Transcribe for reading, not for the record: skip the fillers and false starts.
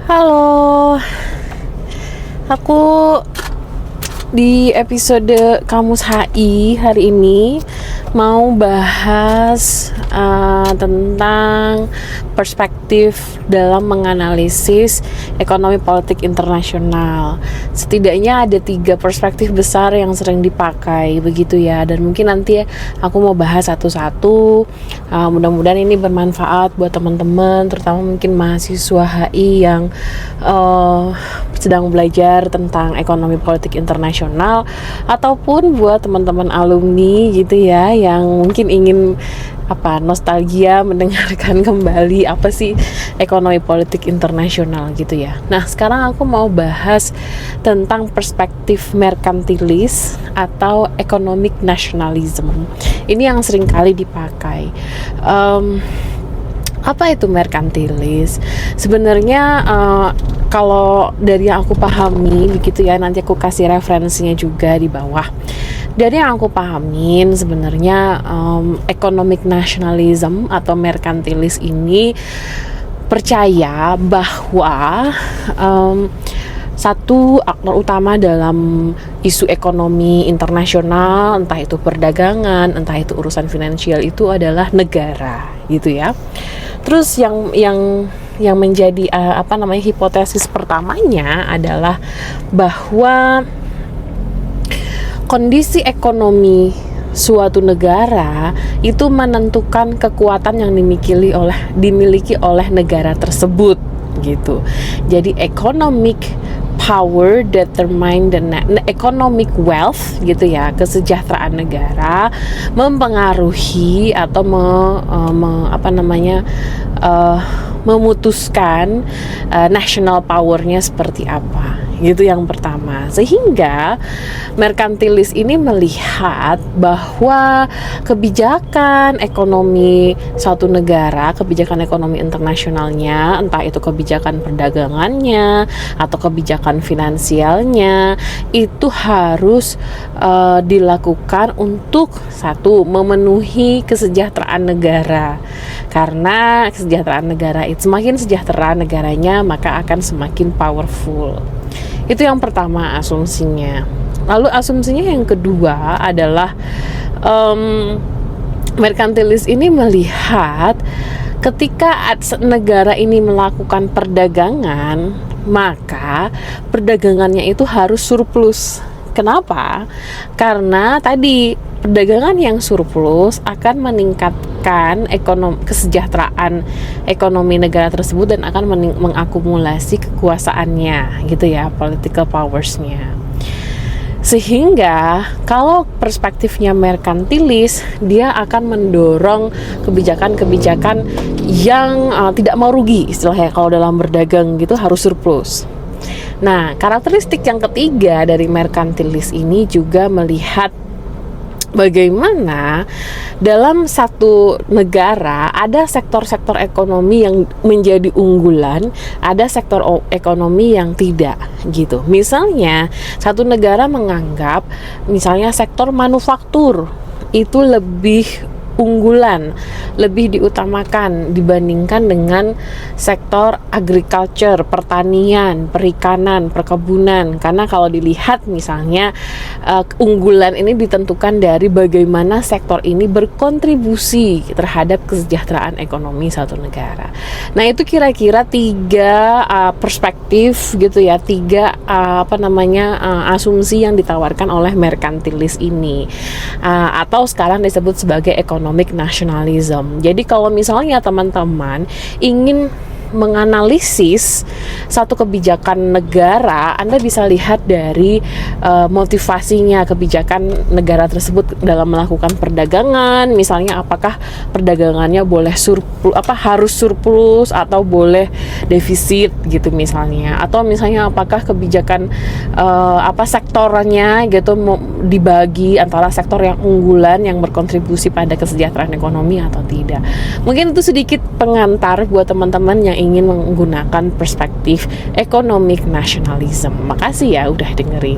Halo, aku di episode Kamus HI hari ini mau bahas tentang perspektif dalam menganalisis ekonomi politik internasional. Setidaknya ada 3 perspektif besar yang sering dipakai begitu ya, dan mungkin nanti aku mau bahas satu-satu. Mudah-mudahan ini bermanfaat buat teman-teman, terutama mungkin mahasiswa HI yang sedang belajar tentang ekonomi politik internasional, ataupun buat teman-teman alumni gitu ya yang mungkin ingin nostalgia mendengarkan kembali apa sih ekonomi politik internasional gitu ya. Nah, sekarang aku mau bahas tentang perspektif merkantilis atau economic nationalism. Ini yang sering kali dipakai. Apa itu merkantilis? Sebenarnya kalau dari yang aku pahami begitu ya, nanti aku kasih referensinya juga di bawah. Dari yang aku pahamin sebenarnya economic nationalism atau merkantilis ini percaya bahwa satu aktor utama dalam isu ekonomi internasional, entah itu perdagangan, entah itu urusan finansial, itu adalah negara gitu ya. Terus yang menjadi hipotesis pertamanya adalah bahwa kondisi ekonomi suatu negara itu menentukan kekuatan yang dimiliki oleh negara tersebut gitu. Jadi economic power determine the economic wealth gitu ya, kesejahteraan negara mempengaruhi atau memutuskan national powernya seperti apa. Gitu yang pertama. Sehingga merkantilis ini melihat bahwa kebijakan ekonomi suatu negara, kebijakan ekonomi internasionalnya, entah itu kebijakan perdagangannya atau kebijakan finansialnya, itu harus dilakukan untuk satu, memenuhi kesejahteraan negara. Karena kesejahteraan negara itu, semakin sejahtera negaranya, maka akan semakin powerful. Itu yang pertama asumsinya. Lalu asumsinya yang kedua adalah merkantilis ini melihat ketika negara ini melakukan perdagangan, maka perdagangannya itu harus surplus. Kenapa? Karena tadi perdagangan yang surplus akan meningkatkan kesejahteraan ekonomi negara tersebut dan akan mengakumulasi kekuasaannya gitu ya, political powers-nya. Sehingga kalau perspektifnya merkantilis, dia akan mendorong kebijakan-kebijakan yang tidak mau rugi, istilahnya kalau dalam berdagang gitu harus surplus. Nah, karakteristik yang ketiga dari merkantilis ini juga melihat bagaimana dalam satu negara ada sektor-sektor ekonomi yang menjadi unggulan, ada sektor ekonomi yang tidak gitu. Misalnya, satu negara menganggap misalnya sektor manufaktur itu lebih unggulan, lebih diutamakan dibandingkan dengan sektor agriculture, pertanian, perikanan, perkebunan. Karena kalau dilihat misalnya unggulan ini ditentukan dari bagaimana sektor ini berkontribusi terhadap kesejahteraan ekonomi satu negara. Nah, itu kira-kira 3 perspektif gitu ya, 3 asumsi yang ditawarkan oleh merkantilis ini, atau sekarang disebut sebagai economic nationalism. Jadi kalau misalnya teman-teman ingin menganalisis satu kebijakan negara, Anda bisa lihat dari motivasinya kebijakan negara tersebut dalam melakukan perdagangan. Misalnya apakah perdagangannya boleh harus surplus atau boleh defisit gitu misalnya, atau misalnya apakah kebijakan sektornya gitu dibagi antara sektor yang unggulan yang berkontribusi pada kesejahteraan ekonomi atau tidak. Mungkin itu sedikit pengantar buat teman-teman yang ingin menggunakan perspektif economic nationalism. Makasih ya udah dengerin.